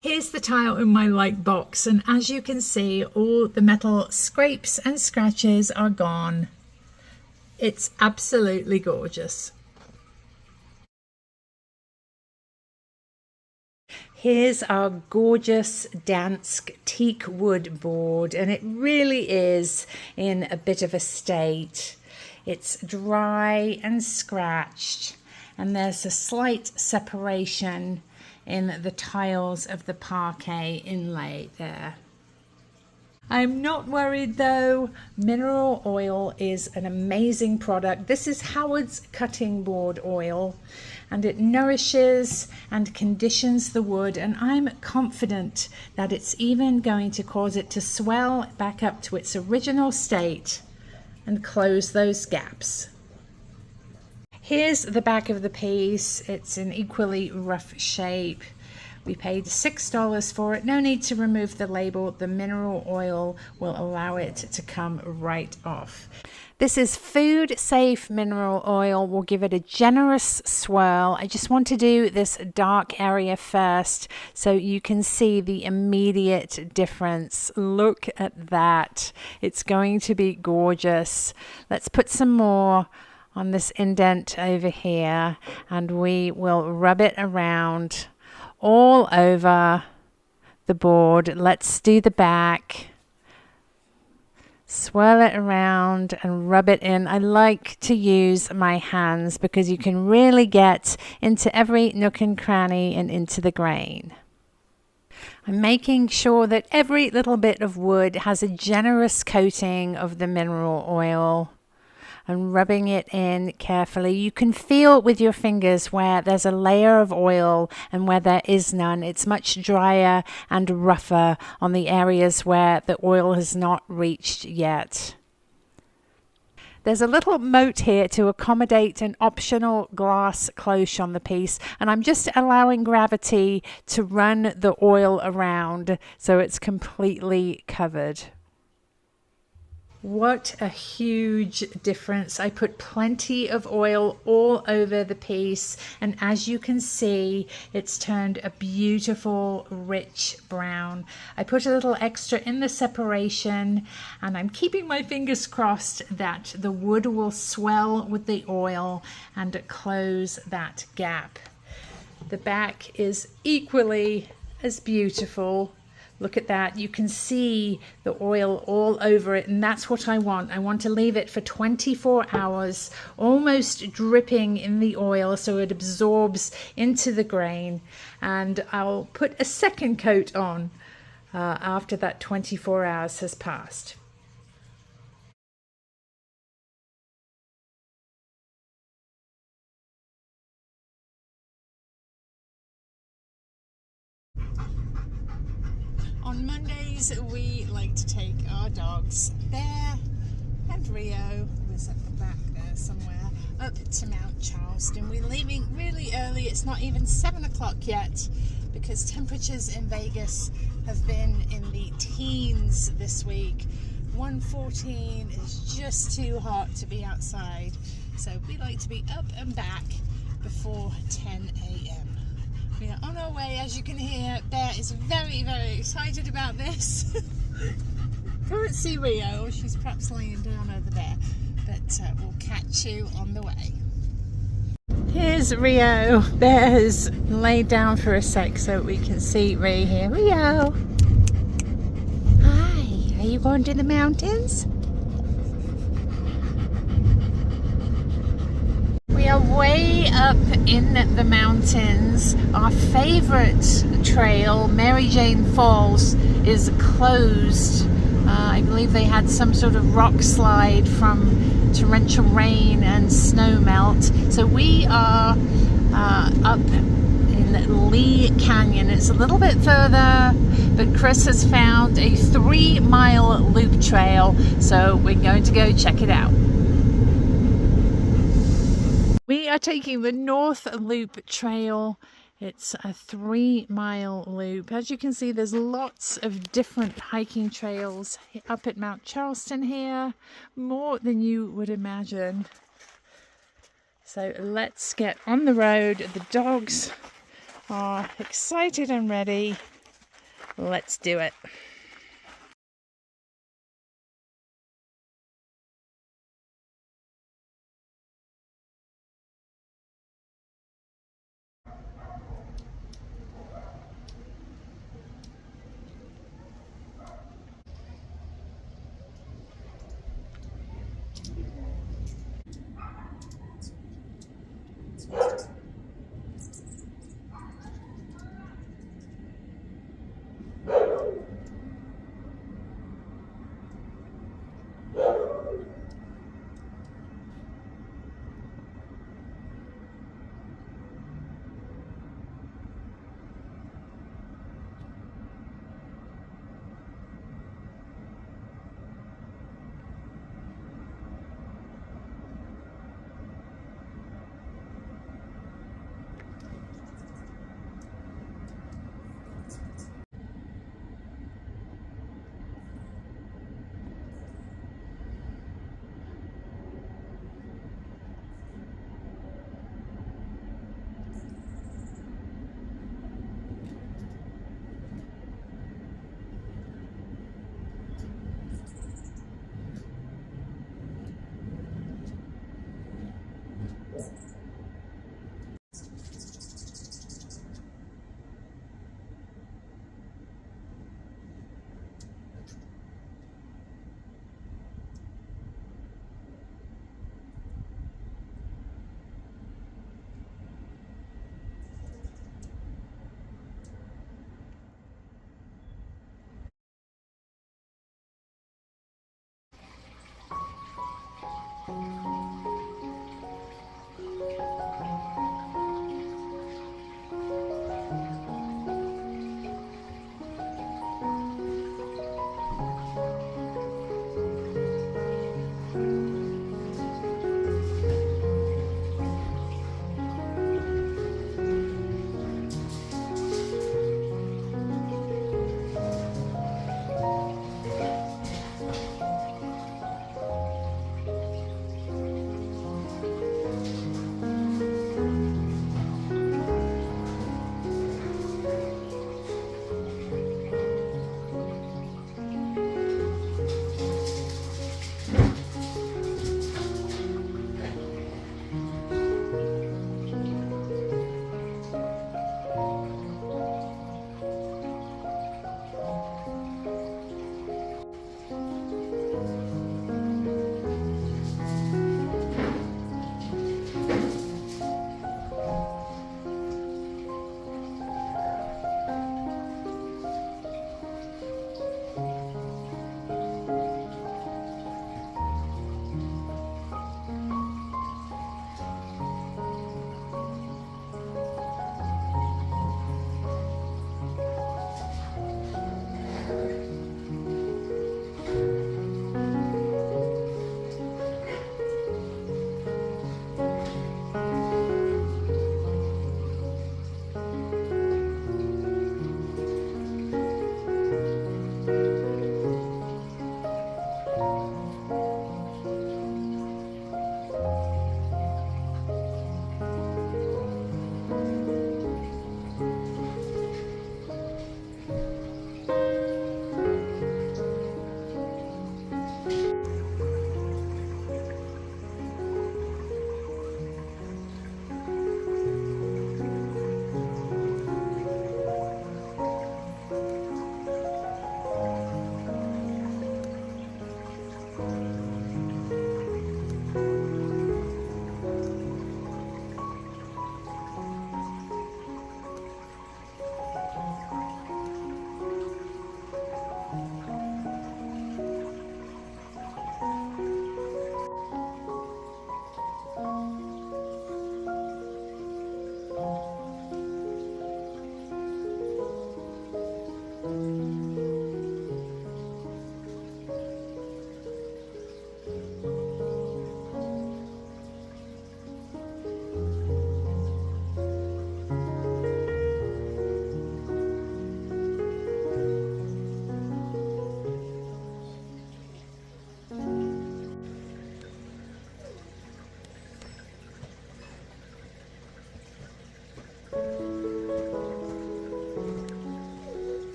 Here's the tile in my light box, and as you can see, all the metal scrapes and scratches are gone. It's absolutely gorgeous. Here's our gorgeous Dansk teak wood board, and it really is in a bit of a state. It's dry and scratched, and there's a slight separation in the tiles of the parquet inlay there. I'm not worried though. Mineral oil is an amazing product. This is Howard's cutting board oil, and it nourishes and conditions the wood, and I'm confident that it's even going to cause it to swell back up to its original state and close those gaps. Here's the back of the piece. It's in equally rough shape. We paid $6 for it. No need to remove the label. The mineral oil will allow it to come right off. This is food safe mineral oil. We'll give it a generous swirl. I just want to do this dark area first so you can see the immediate difference. Look at that. It's going to be gorgeous. Let's put some more on this indent over here, and we will rub it around all over the board. Let's do the back. Swirl it around and rub it in. I like to use my hands because you can really get into every nook and cranny and into the grain. I'm making sure that every little bit of wood has a generous coating of the mineral oil and rubbing it in carefully. You can feel with your fingers where there's a layer of oil and where there is none. It's much drier and rougher on the areas where the oil has not reached yet. There's a little moat here to accommodate an optional glass cloche on the piece, and I'm just allowing gravity to run the oil around so it's completely covered. What a huge difference. I put plenty of oil all over the piece, and as you can see, it's turned a beautiful rich brown. I put a little extra in the separation, and I'm keeping my fingers crossed that the wood will swell with the oil and close that gap. The back is equally as beautiful. Look at that. You can see the oil all over it, and that's what I want. I want to leave it for 24 hours, almost dripping in the oil so it absorbs into the grain. And I'll put a second coat on after that 24 hours has passed. On Mondays, we like to take our dogs, Bear and Rio, who's at the back there somewhere, up to Mount Charleston. We're leaving really early. It's not even 7 o'clock yet because temperatures in Vegas have been in the teens this week. 114 is just too hot to be outside. So we like to be up and back before 10 a.m. We are on our way, as you can hear. Bear is very, very excited about this. Can't see Rio, she's perhaps laying down over there, but we'll catch you on the way. Here's Rio. Bear has laid down for a sec so we can see Rio here. Rio! Hi, are you going to the mountains? We are way up in the mountains. Our favorite trail, Mary Jane Falls, is closed. I believe they had some sort of rock slide from torrential rain and snow melt. So we are up in Lee Canyon. It's a little bit further, but Chris has found a 3-mile loop trail, so we're going to go check it out. We are taking the North Loop Trail. It's a 3-mile loop. As you can see, there's lots of different hiking trails up at Mount Charleston here, more than you would imagine. So let's get on the road. The dogs are excited and ready. Let's do it.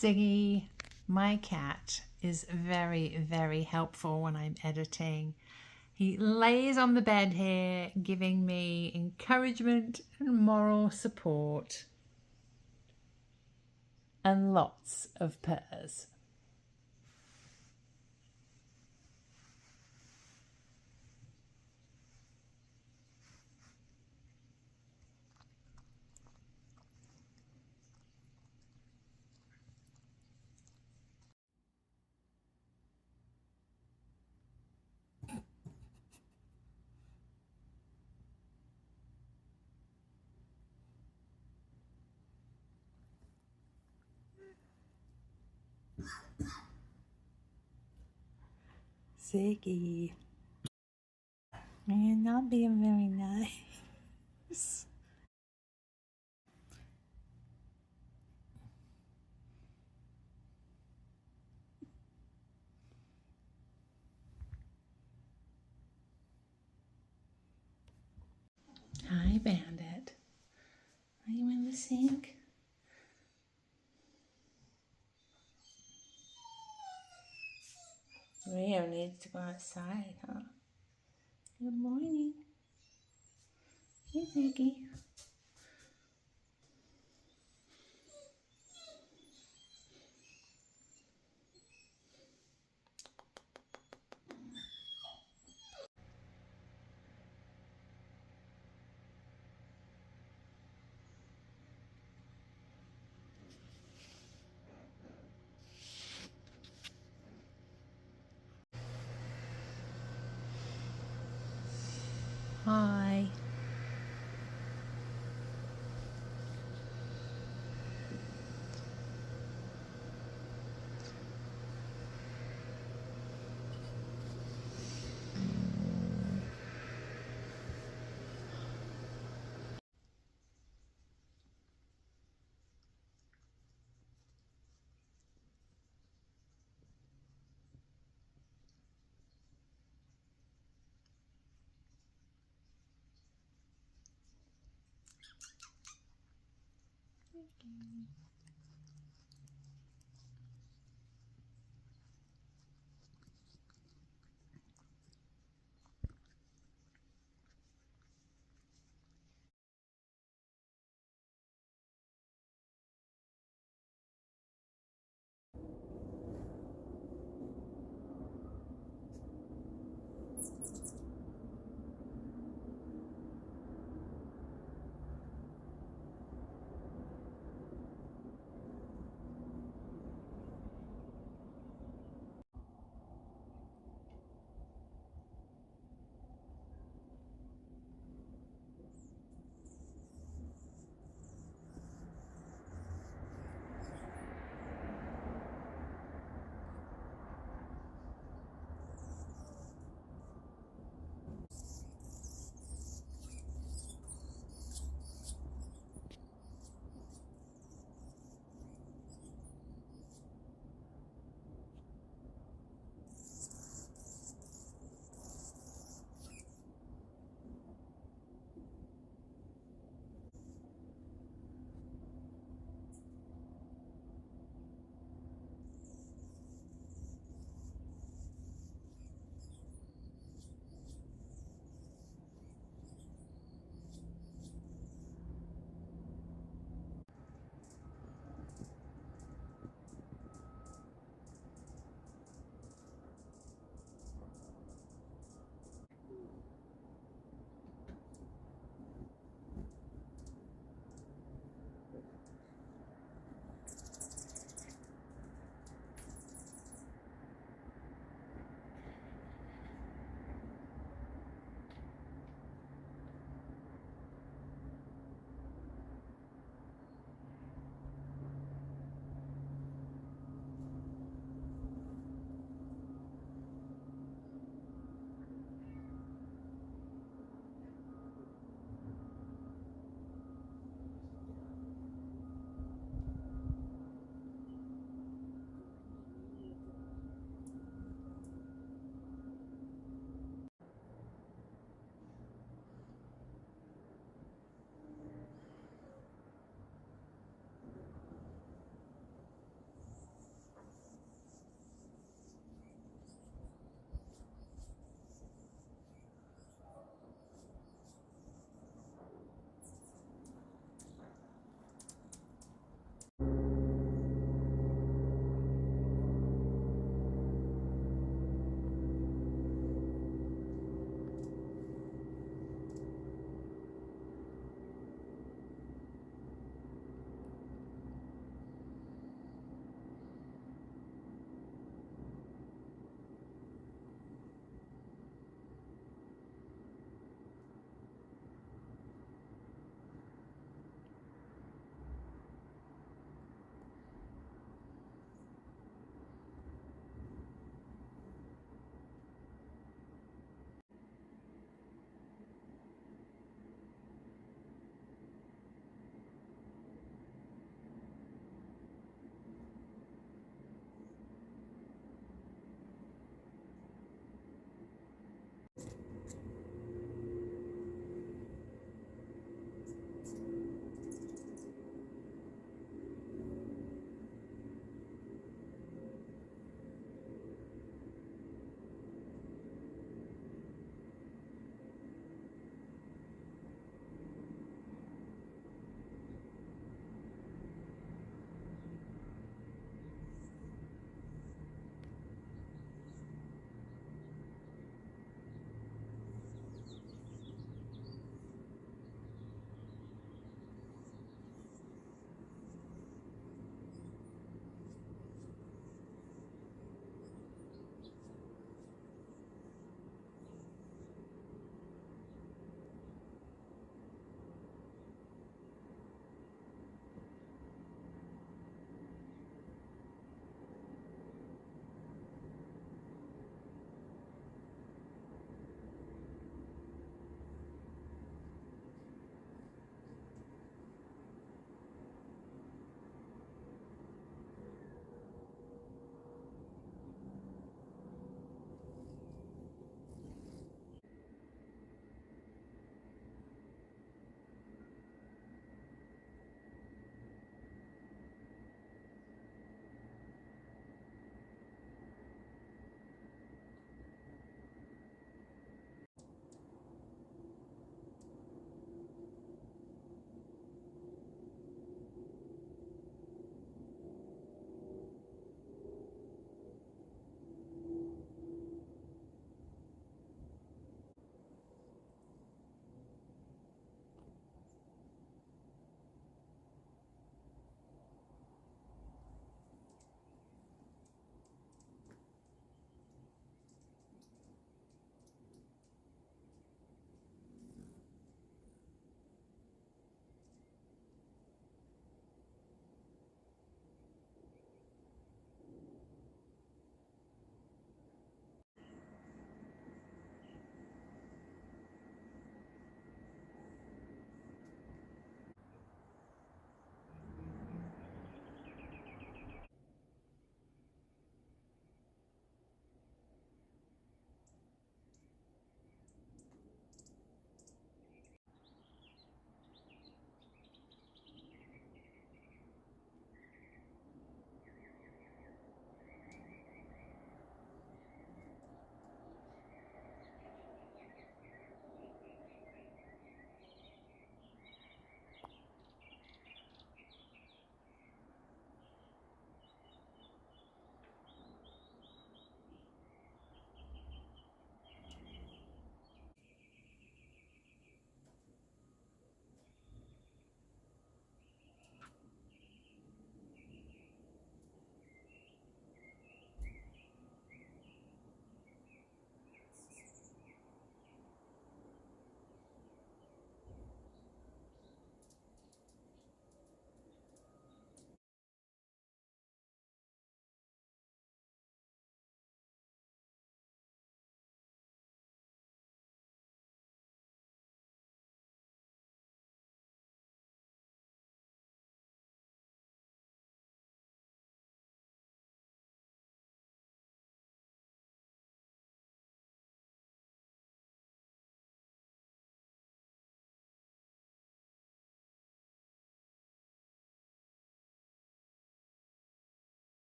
Ziggy, my cat, is very, very helpful when I'm editing. He lays on the bed here, giving me encouragement and moral support, and lots of purrs. Ziggy, you're not being very nice. Hi, Bandit. Are you in the sink? Rio needs to go outside, huh? Good morning. Hey, Ziggy. Hi.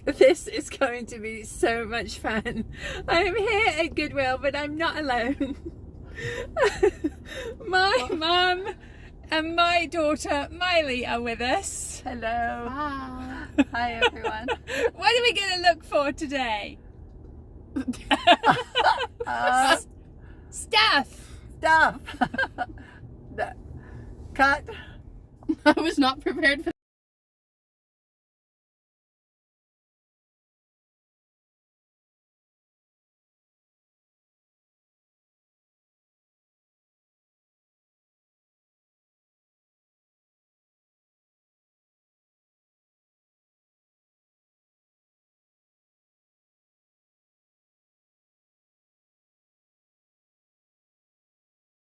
This is going to be so much fun. I am here at Goodwill, but I'm not alone. My mum and my daughter Miley are with us. Hello. Hi. Hi, everyone. What are we going to look for today? Stuff. Stuff. Cut. I was not prepared for